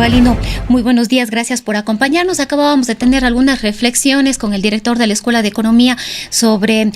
Carvalino, muy buenos días, gracias por acompañarnos. Acabábamos de tener algunas reflexiones con el director de la Escuela de Economía sobre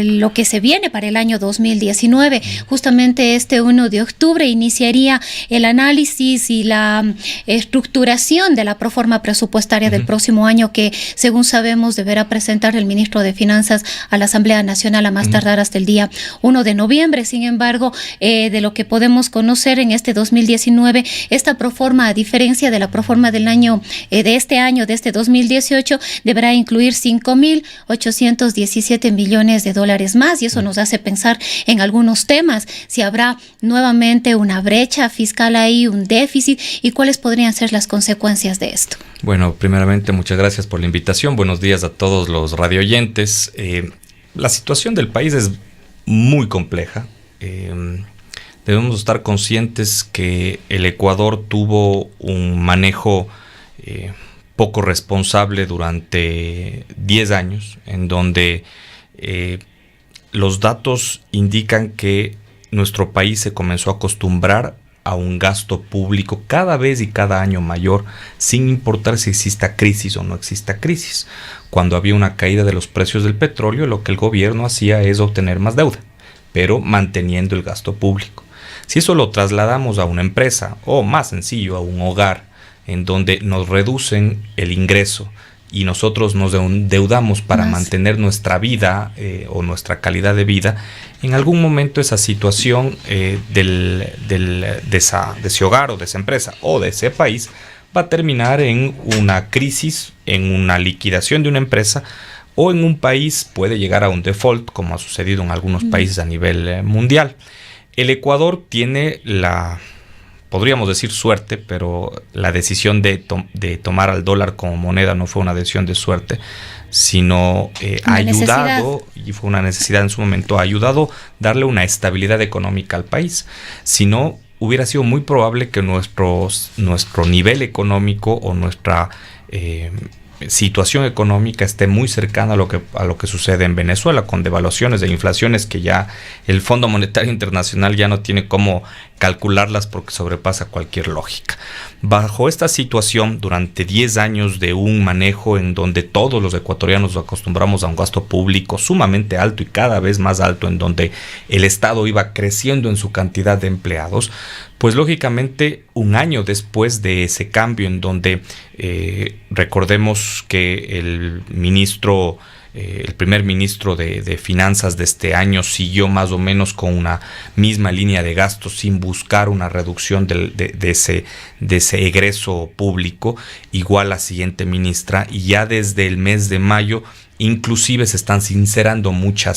lo que se viene para el año 2019. Justamente este 1 de octubre iniciaría el análisis y la estructuración de la proforma presupuestaria del próximo año que, según sabemos, deberá presentar el ministro de Finanzas a la Asamblea Nacional a más tardar hasta el día 1 de noviembre. Sin embargo, de lo que podemos conocer en este 2019, esta proforma, a diferencia de la proforma del año de este 2018, deberá incluir 5.817 millones de dólares más, y eso nos hace pensar en algunos temas: si habrá nuevamente una brecha fiscal ahí, un déficit, y cuáles podrían ser las consecuencias de esto. Bueno, primeramente, muchas gracias por la invitación. Buenos días a todos los radioyentes. La situación del país es muy compleja. Debemos estar conscientes que el Ecuador tuvo un manejo poco responsable durante 10 años, en donde los datos indican que nuestro país se comenzó a acostumbrar a un gasto público cada vez y cada año mayor, sin importar si exista crisis o no exista crisis. Cuando había una caída de los precios del petróleo, lo que el gobierno hacía es obtener más deuda, pero manteniendo el gasto público. Si eso lo trasladamos a una empresa, o más sencillo, a un hogar, en donde nos reducen el ingreso y nosotros nos endeudamos para mantener nuestra vida o nuestra calidad de vida, en algún momento esa situación de ese hogar o de esa empresa o de ese país va a terminar en una crisis, en una liquidación de una empresa, o en un país puede llegar a un default, como ha sucedido en algunos países a nivel mundial. El Ecuador tiene podríamos decir suerte, pero la decisión de tomar al dólar como moneda no fue una decisión de suerte, sino ha ayudado, y fue una necesidad en su momento, ha ayudado a darle una estabilidad económica al país. Si no, hubiera sido muy probable que nuestro nivel económico o nuestra situación económica esté muy cercana a lo que sucede en Venezuela, con devaluaciones e inflaciones que ya el Fondo Monetario Internacional ya no tiene cómo calcularlas porque sobrepasa cualquier lógica. Bajo esta situación, durante 10 años de un manejo en donde todos los ecuatorianos nos acostumbramos a un gasto público sumamente alto y cada vez más alto, en donde el Estado iba creciendo en su cantidad de empleados, pues lógicamente un año después de ese cambio, en donde recordemos que el primer ministro de Finanzas de este año siguió más o menos con una misma línea de gastos sin buscar una reducción de ese egreso público, igual la siguiente ministra, y ya desde el mes de mayo inclusive se están sincerando mucha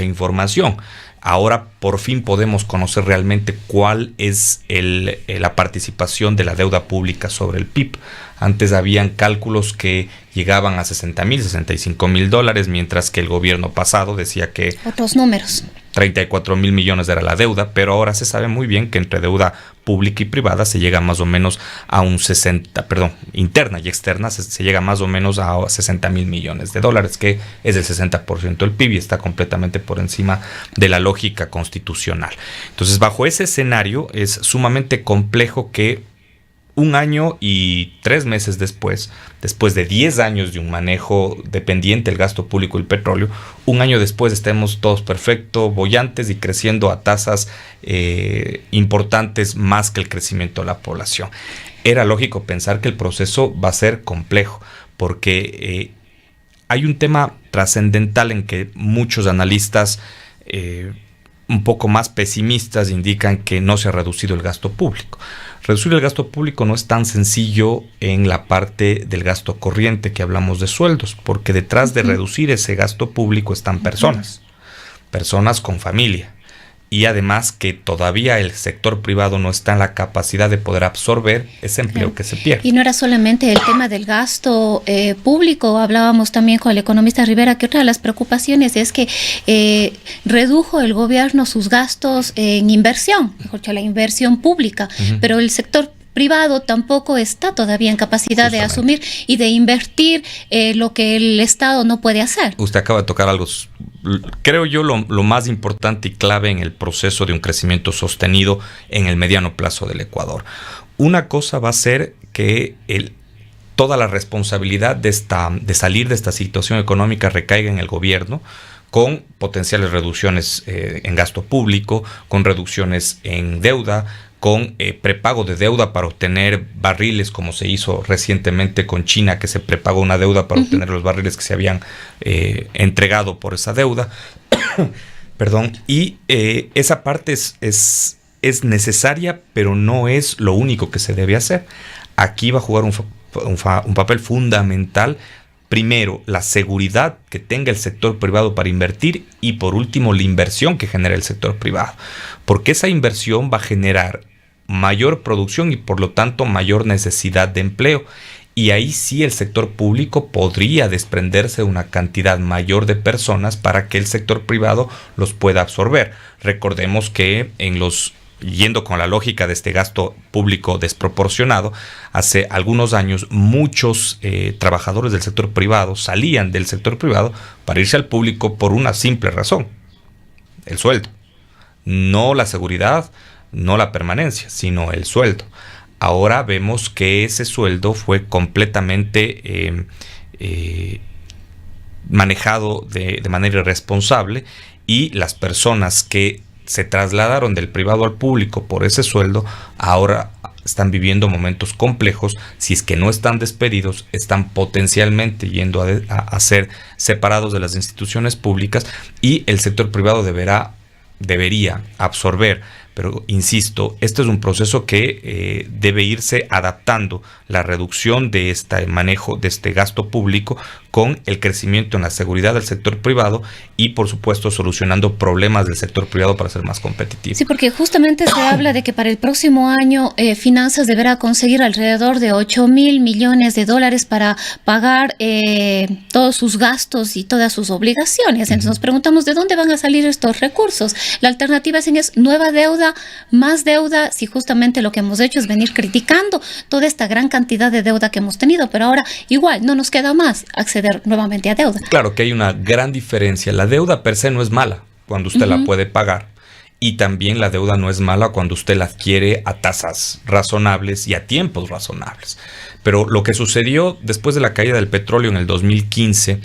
información. Ahora por fin podemos conocer realmente cuál es la participación de la deuda pública sobre el PIB. Antes habían cálculos que llegaban a 60,000, 65,000 dólares, mientras que el gobierno pasado decía que otros números. 34,000 millones era la deuda, pero ahora se sabe muy bien que entre deuda pública y privada se llega más o menos a interna y externa se llega más o menos a 60,000 millones de dólares, que es el 60% del PIB y está completamente por encima de la lógica constitucional. Entonces, bajo ese escenario es sumamente complejo que un año y 3 meses después de 10 años de un manejo dependiente del gasto público y el petróleo, un año después estemos todos perfectos, bollantes y creciendo a tasas importantes más que el crecimiento de la población. Era lógico pensar que el proceso va a ser complejo, porque hay un tema trascendental en que muchos analistas un poco más pesimistas indican que no se ha reducido el gasto público. Reducir el gasto público no es tan sencillo en la parte del gasto corriente que hablamos de sueldos, porque detrás de reducir ese gasto público están personas con familia, y además que todavía el sector privado no está en la capacidad de poder absorber ese empleo que se pierde. Y no era solamente el tema del gasto público, hablábamos también con el economista Rivera que otra de las preocupaciones es que redujo el gobierno sus gastos en inversión, mejor dicho, la inversión pública, pero el sector privado tampoco está todavía en capacidad de asumir y de invertir lo que el Estado no puede hacer. Usted acaba de tocar algo, creo yo, lo más importante y clave en el proceso de un crecimiento sostenido en el mediano plazo del Ecuador. Una cosa va a ser que toda la responsabilidad de salir de esta situación económica recaiga en el gobierno, con potenciales reducciones en gasto público, con reducciones en deuda, con prepago de deuda para obtener barriles, como se hizo recientemente con China, que se prepagó una deuda para obtener los barriles que se habían entregado por esa deuda. Perdón. Y esa parte es necesaria, pero no es lo único que se debe hacer. Aquí va a jugar un papel fundamental. Primero, la seguridad que tenga el sector privado para invertir, y por último, la inversión que genera el sector privado. Porque esa inversión va a generar mayor producción y por lo tanto mayor necesidad de empleo. Y ahí sí el sector público podría desprenderse de una cantidad mayor de personas para que el sector privado los pueda absorber. Recordemos que yendo con la lógica de este gasto público desproporcionado, hace algunos años muchos trabajadores del sector privado salían del sector privado para irse al público por una simple razón: el sueldo. No la seguridad, no la permanencia, sino el sueldo. Ahora vemos que ese sueldo fue completamente manejado de manera irresponsable, y las personas que se trasladaron del privado al público por ese sueldo ahora están viviendo momentos complejos. Si es que no están despedidos, están potencialmente yendo a ser separados de las instituciones públicas, y el sector privado debería absorber. Pero insisto, este es un proceso que debe irse adaptando, la reducción de este manejo, de este gasto público, con el crecimiento en la seguridad del sector privado y, por supuesto, solucionando problemas del sector privado para ser más competitivo. Sí, porque justamente se habla de que para el próximo año Finanzas deberá conseguir alrededor de 8.000 millones de dólares para pagar todos sus gastos y todas sus obligaciones. Entonces nos preguntamos de dónde van a salir estos recursos. La alternativa es nueva deuda, más deuda, si justamente lo que hemos hecho es venir criticando toda esta gran cantidad de deuda que hemos tenido, pero ahora igual no nos queda más acceder nuevamente a deuda. Claro que hay una gran diferencia. La deuda per se no es mala cuando usted la puede pagar, y también la deuda no es mala cuando usted la adquiere a tasas razonables y a tiempos razonables. Pero lo que sucedió después de la caída del petróleo en el 2015,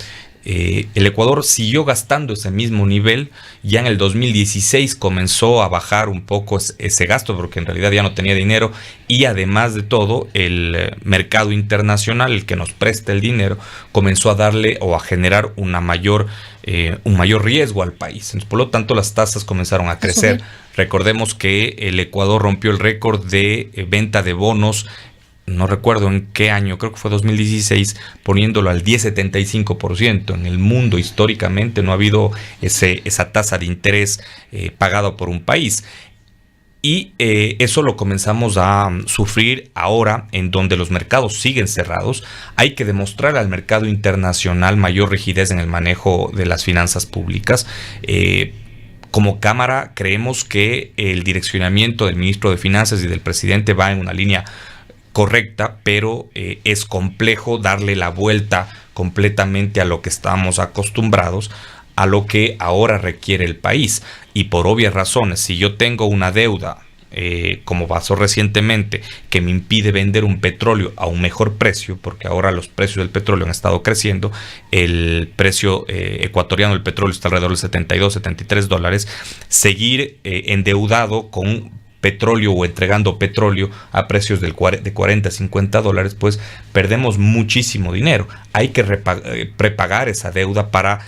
el Ecuador siguió gastando ese mismo nivel. Ya en el 2016 comenzó a bajar un poco ese gasto, porque en realidad ya no tenía dinero, y además de todo el mercado internacional, el que nos presta el dinero, comenzó a darle o a generar un mayor riesgo al país. Entonces, por lo tanto, las tasas comenzaron a crecer. Recordemos que el Ecuador rompió el récord de venta de bonos, no recuerdo en qué año, creo que fue 2016, poniéndolo al 10,75%. En el mundo históricamente no ha habido esa tasa de interés pagada por un país. Y eso lo comenzamos a sufrir ahora, en donde los mercados siguen cerrados. Hay que demostrar al mercado internacional mayor rigidez en el manejo de las finanzas públicas. Como Cámara creemos que el direccionamiento del ministro de Finanzas y del presidente va en una línea correcta, pero es complejo darle la vuelta completamente a lo que estamos acostumbrados, a lo que ahora requiere el país. Y por obvias razones, si yo tengo una deuda, como pasó recientemente, que me impide vender un petróleo a un mejor precio, porque ahora los precios del petróleo han estado creciendo, el precio ecuatoriano del petróleo está alrededor de 72, 73 dólares, seguir endeudado con petróleo o entregando petróleo a precios de 40, 50 dólares, pues perdemos muchísimo dinero. Hay que prepagar esa deuda para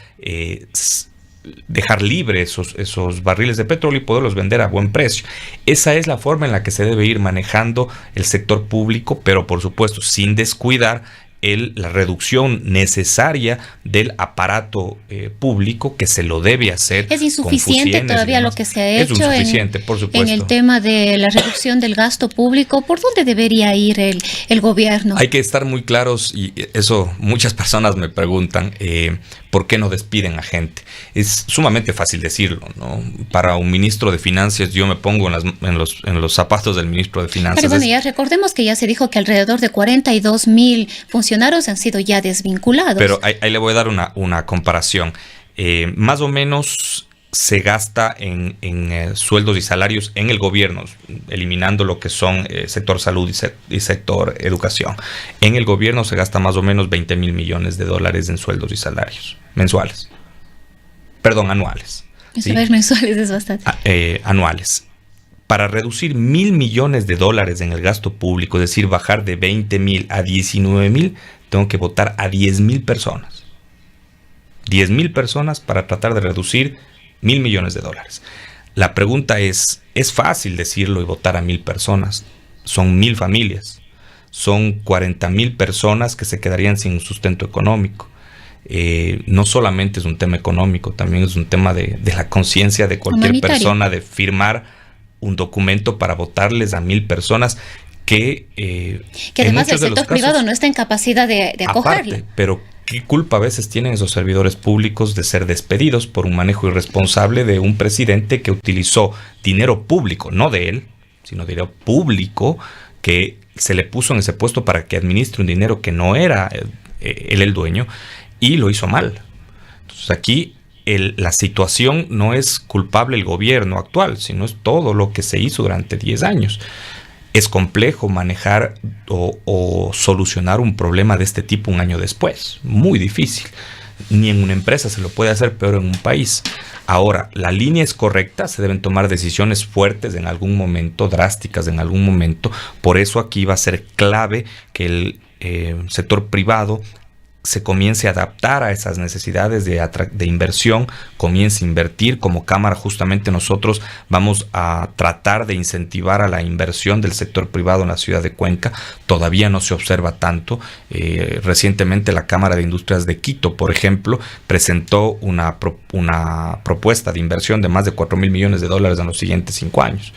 dejar libre esos barriles de petróleo y poderlos vender a buen precio. Esa es la forma en la que se debe ir manejando el sector público, pero por supuesto sin descuidar la reducción necesaria del aparato público, que se lo debe hacer. Es insuficiente todavía lo que se ha hecho. Es insuficiente, por supuesto. En el tema de la reducción del gasto público. ¿Por dónde debería ir el gobierno? Hay que estar muy claros, y eso muchas personas me preguntan, ¿por qué no despiden a gente? Es sumamente fácil decirlo, ¿no? Para un ministro de Finanzas, yo me pongo en los zapatos del ministro de Finanzas. Pero bueno, ya recordemos que ya se dijo que alrededor de 42,000 funcionarios han sido ya desvinculados. Pero ahí le voy a dar una comparación. Más o menos se gasta en sueldos y salarios en el gobierno, eliminando lo que son sector salud y sector educación. En el gobierno se gasta más o menos 20 mil millones de dólares en sueldos y salarios mensuales. Perdón, anuales. ¿Sí? Mensuales es bastante. Anuales. Para reducir 1.000 millones de dólares en el gasto público, es decir, bajar de 20 mil a 19 mil, tengo que votar a 10 mil personas. 10 mil personas para tratar de reducir 1.000 millones de dólares. La pregunta es fácil decirlo y votar a 1.000 personas. Son 1.000 familias. Son 40.000 personas que se quedarían sin sustento económico. No solamente es un tema económico, también es un tema de la conciencia de cualquier persona de firmar un documento para votarles a 1.000 personas que además el sector privado no está en capacidad de acogerlo. Aparte, pero ¿qué culpa a veces tienen esos servidores públicos de ser despedidos por un manejo irresponsable de un presidente que utilizó dinero público, no de él, sino dinero público que se le puso en ese puesto para que administre un dinero que no era él el dueño, y lo hizo mal? Entonces aquí la situación no es culpable el gobierno actual, sino es todo lo que se hizo durante 10 años. Es complejo manejar o solucionar un problema de este tipo un año después. Muy difícil. Ni en una empresa se lo puede hacer, peor en un país. Ahora, la línea es correcta, se deben tomar decisiones fuertes en algún momento, drásticas en algún momento. Por eso aquí va a ser clave que el sector privado se comience a adaptar a esas necesidades de inversión, comience a invertir. Como Cámara, justamente nosotros vamos a tratar de incentivar a la inversión del sector privado en la ciudad de Cuenca. Todavía no se observa tanto. Recientemente la Cámara de Industrias de Quito, por ejemplo, presentó una propuesta de inversión de más de 4.000 millones de dólares en los siguientes 5 años.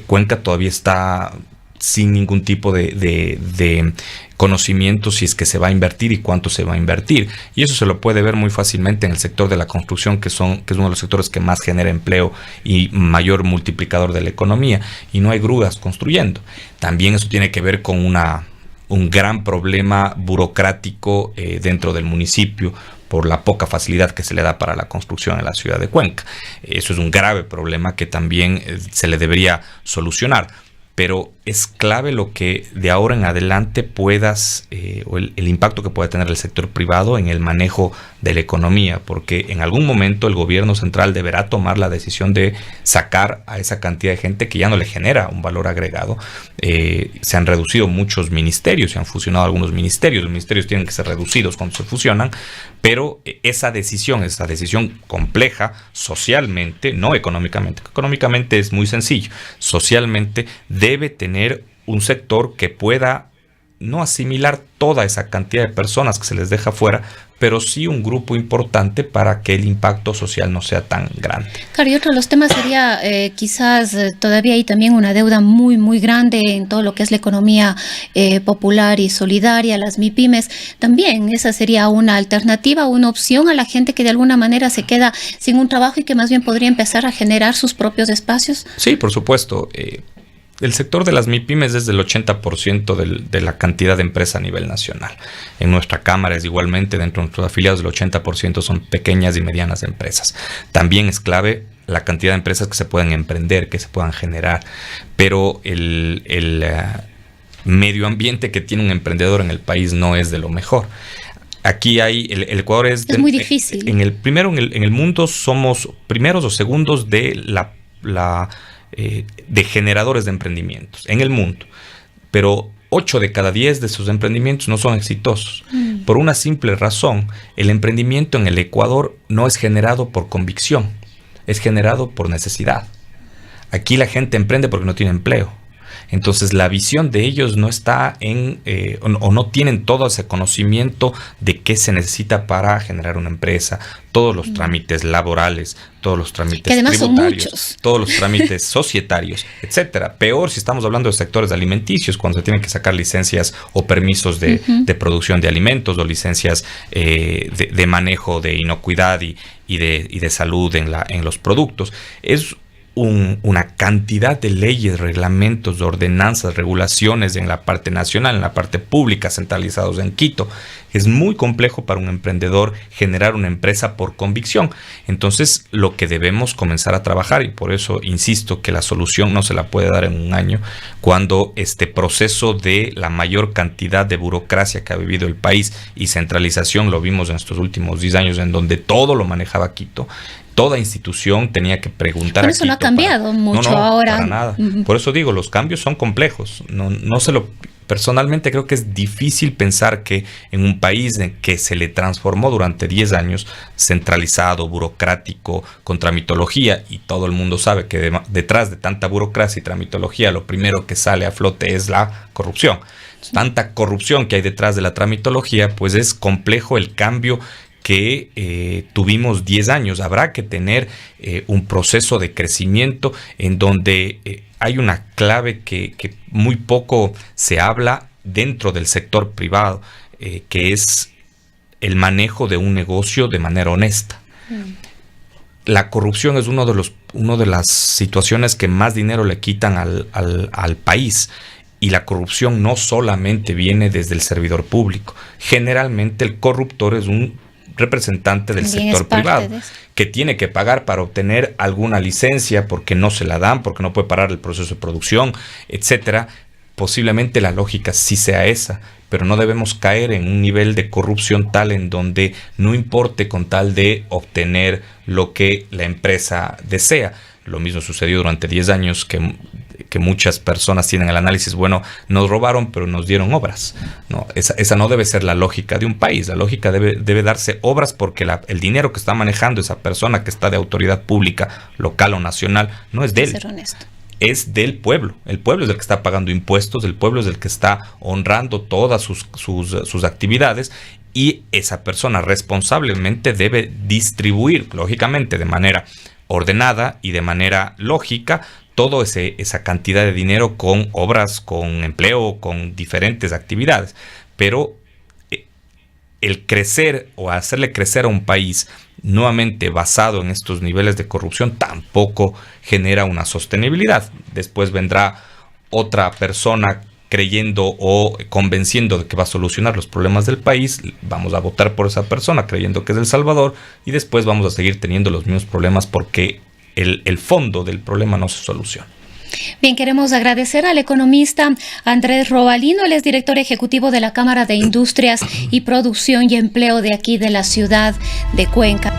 Cuenca todavía está sin ningún tipo de conocimiento si es que se va a invertir y cuánto se va a invertir. Y eso se lo puede ver muy fácilmente en el sector de la construcción, que es uno de los sectores que más genera empleo y mayor multiplicador de la economía. Y no hay grúas construyendo. También eso tiene que ver con un gran problema burocrático dentro del municipio, por la poca facilidad que se le da para la construcción en la ciudad de Cuenca. Eso es un grave problema que también se le debería solucionar. Pero es clave lo que de ahora en adelante puedas, o el impacto que pueda tener el sector privado en el manejo de la economía, porque en algún momento el gobierno central deberá tomar la decisión de sacar a esa cantidad de gente que ya no le genera un valor agregado. Se han reducido muchos ministerios, se han fusionado algunos ministerios. Los ministerios tienen que ser reducidos cuando se fusionan, pero esa decisión compleja socialmente, no económicamente. Económicamente es muy sencillo. Socialmente debe tener un sector que pueda no asimilar toda esa cantidad de personas que se les deja fuera, pero sí un grupo importante para que el impacto social no sea tan grande. Claro, y otro de los temas sería quizás todavía hay también una deuda muy, muy grande en todo lo que es la economía popular y solidaria, las MIPYMES. También esa sería una alternativa, una opción a la gente que de alguna manera se queda sin un trabajo y que más bien podría empezar a generar sus propios espacios. Sí, por supuesto. El sector de las MIPYMES es del 80% de la cantidad de empresa a nivel nacional. En nuestra Cámara es igualmente, dentro de nuestros afiliados, el 80% son pequeñas y medianas empresas. También es clave la cantidad de empresas que se puedan emprender, que se puedan generar. Pero el medio ambiente que tiene un emprendedor en el país no es de lo mejor. Aquí hay, el Ecuador es muy difícil. En el mundo somos primeros o segundos de de generadores de emprendimientos en el mundo, pero 8 de cada 10 de esos emprendimientos no son exitosos. Por una simple razón: el emprendimiento en el Ecuador no es generado por convicción, es generado por necesidad. Aquí la gente emprende porque no tiene empleo. Entonces la visión de ellos no está o no tienen todo ese conocimiento de qué se necesita para generar una empresa, todos los trámites laborales, todos los trámites tributarios, todos los trámites societarios, etcétera. Peor si estamos hablando de sectores alimenticios, cuando se tienen que sacar licencias o permisos de producción de alimentos o licencias de manejo de inocuidad y de salud en los productos. Es una cantidad de leyes, reglamentos, ordenanzas, regulaciones en la parte nacional, en la parte pública, centralizados en Quito. Es muy complejo para un emprendedor generar una empresa por convicción. Entonces, lo que debemos comenzar a trabajar, y por eso insisto que la solución no se la puede dar en un año, cuando este proceso de la mayor cantidad de burocracia que ha vivido el país y centralización, lo vimos en estos últimos 10 años, en donde todo lo manejaba Quito. Toda institución tenía que preguntar. Pero eso no ha cambiado mucho ahora. Para nada. Por eso digo, los cambios son complejos. Personalmente creo que es difícil pensar que en un país en que se le transformó durante 10 años, centralizado, burocrático, con tramitología, y todo el mundo sabe que detrás de tanta burocracia y tramitología, lo primero que sale a flote es la corrupción. Entonces, tanta corrupción que hay detrás de la tramitología, pues es complejo el cambio que tuvimos 10 años. Habrá que tener un proceso de crecimiento en donde hay una clave que muy poco se habla dentro del sector privado, que es el manejo de un negocio de manera honesta. La corrupción es una de las situaciones que más dinero le quitan al país. Y la corrupción no solamente viene desde el servidor público. Generalmente el corruptor es un representante del sector privado que tiene que pagar para obtener alguna licencia porque no se la dan, porque no puede parar el proceso de producción, etcétera. Posiblemente la lógica sí sea esa, pero no debemos caer en un nivel de corrupción tal en donde no importe con tal de obtener lo que la empresa desea. Lo mismo sucedió durante 10 años que muchas personas tienen el análisis, bueno, nos robaron pero nos dieron obras. No, esa no debe ser la lógica de un país. La lógica debe darse obras porque el dinero que está manejando esa persona que está de autoridad pública, local o nacional, no es de él. Ser honesto. Es del pueblo. El pueblo es el que está pagando impuestos, el pueblo es el que está honrando todas sus actividades, y esa persona responsablemente debe distribuir, lógicamente, de manera ordenada y de manera lógica, toda esa cantidad de dinero con obras, con empleo, con diferentes actividades. Pero el crecer o hacerle crecer a un país nuevamente basado en estos niveles de corrupción tampoco genera una sostenibilidad. Después vendrá otra persona creyendo o convenciendo de que va a solucionar los problemas del país, vamos a votar por esa persona creyendo que es El Salvador, y después vamos a seguir teniendo los mismos problemas porque el fondo del problema no se soluciona. Bien, queremos agradecer al economista Andrés Robalino, él es director ejecutivo de la Cámara de Industrias y Producción y Empleo de aquí de la ciudad de Cuenca.